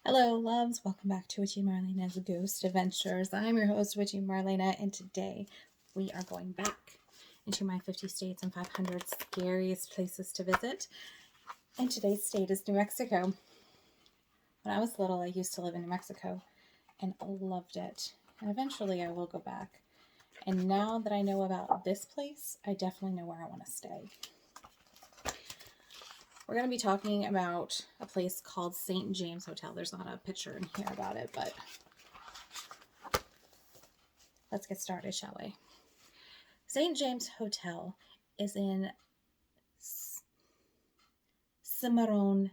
Hello, loves. Welcome back to WitchyMarlaina's Ghost Adventures. I'm your host, WitchyMarlaina, and today we are going back into my 50 states and 500 scariest places to visit. And today's state is New Mexico. When I was little, I used to live in New Mexico and loved it. And eventually I will go back. And now that I know about this place, I definitely know where I want to stay. We're going to be talking about a place called St. James Hotel. There's not a picture in here about it, but let's get started, shall we? St. James Hotel is in Cimarron,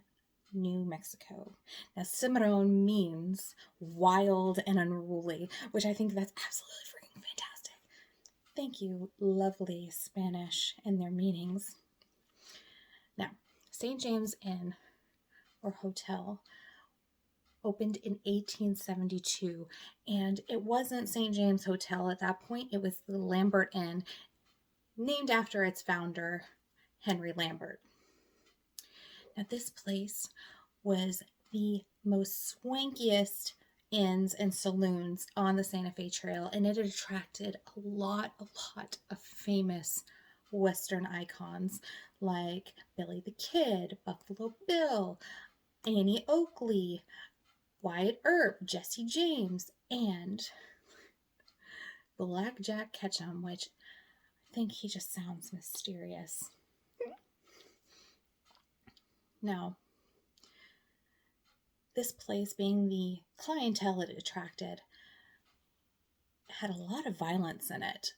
New Mexico. Now, Cimarron means wild and unruly, which I think that's absolutely freaking fantastic. Thank you, lovely Spanish and their meanings. Now, St. James Inn or Hotel opened in 1872, and it wasn't St. James Hotel at that point. It was the Lambert Inn, named after its founder, Henry Lambert. Now, this place was the most swankiest inns and saloons on the Santa Fe Trail, and it attracted a lot of famous Western icons like Billy the Kid, Buffalo Bill, Annie Oakley, Wyatt Earp, Jesse James, and Black Jack Ketchum, which I think he just sounds mysterious. Now, this place, being the clientele it attracted, had a lot of violence in it,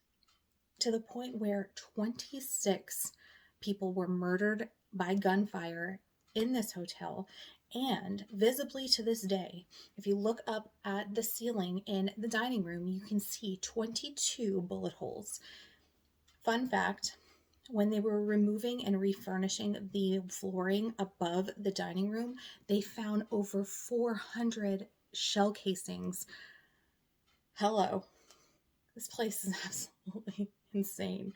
to the point where 26 people were murdered by gunfire in this hotel. And visibly to this day, if you look up at the ceiling in the dining room, you can see 22 bullet holes. Fun fact, when they were removing and refurnishing the flooring above the dining room, they found over 400 shell casings. Hello. This place is absolutely insane.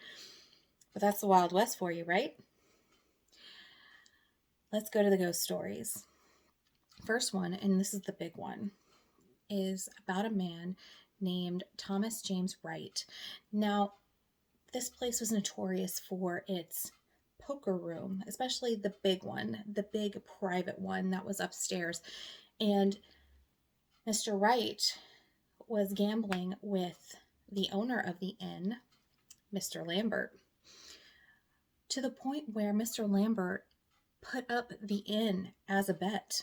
But that's the Wild West for you, right? Let's go to the ghost stories. First one, and this is the big one, is about a man named Thomas James Wright. Now, this place was notorious for its poker room, especially the big one, the big private one that was upstairs. And Mr. Wright was gambling with the owner of the inn, Mr. Lambert, to the point where Mr. Lambert put up the inn as a bet.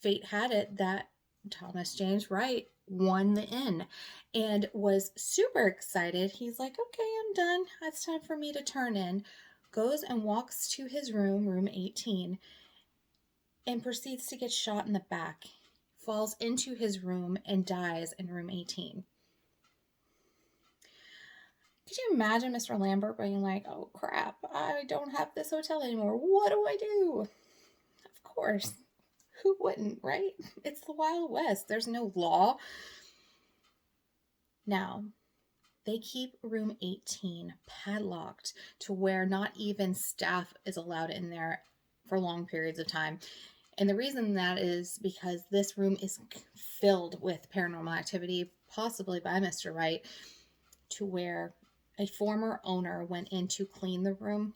Fate had it that Thomas James Wright won the inn and was super excited. He's like, okay, I'm done. It's time for me to turn in. Goes and walks to his room, room 18, and proceeds to get shot in the back. Falls into his room and dies in room 18. Could you imagine Mr. Lambert being like, oh crap, I don't have this hotel anymore. What do I do? Of course. Who wouldn't, right? It's the Wild West. There's no law. Now, they keep room 18 padlocked to where not even staff is allowed in there for long periods of time. And the reason that is because this room is filled with paranormal activity, possibly by Mr. Wright, to where a former owner went in to clean the room,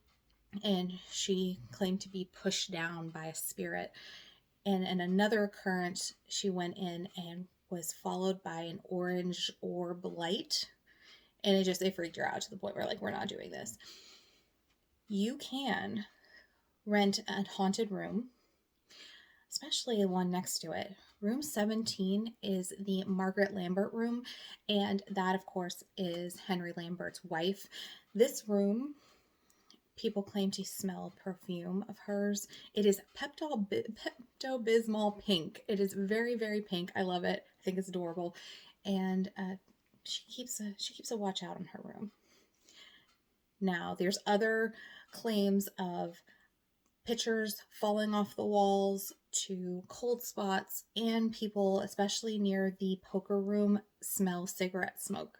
and she claimed to be pushed down by a spirit. And in another occurrence, she went in and was followed by an orange orb light. And it freaked her out to the point where, like, we're not doing this. You can rent a haunted room, especially the one next to it. Room 17 is the Margaret Lambert room. And that, of course, is Henry Lambert's wife. This room, people claim to smell perfume of hers. It is Pepto-Bismol pink. It is very, very pink. I love it. I think it's adorable. And she keeps a watch out in her room. Now, there's other claims of pictures falling off the walls to cold spots, and people, especially near the poker room, smell cigarette smoke.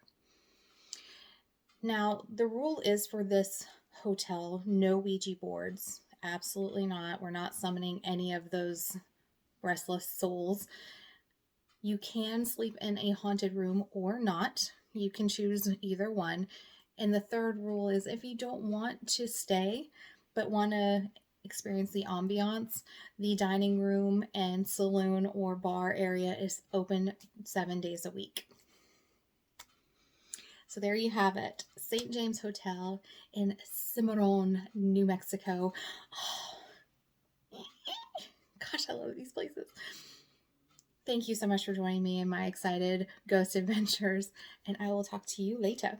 Now, the rule is for this hotel, no Ouija boards Absolutely not. We're not summoning any of those restless souls. You can sleep in a haunted room or not. You can choose either one. And the third rule is if you don't want to stay, but want to experience the ambiance, the dining room and saloon or bar area is open 7 days a week. So there you have it. St. James Hotel in Cimarron, New Mexico. Oh, gosh, I love these places. Thank you so much for joining me in my excited ghost adventures, and I will talk to you later.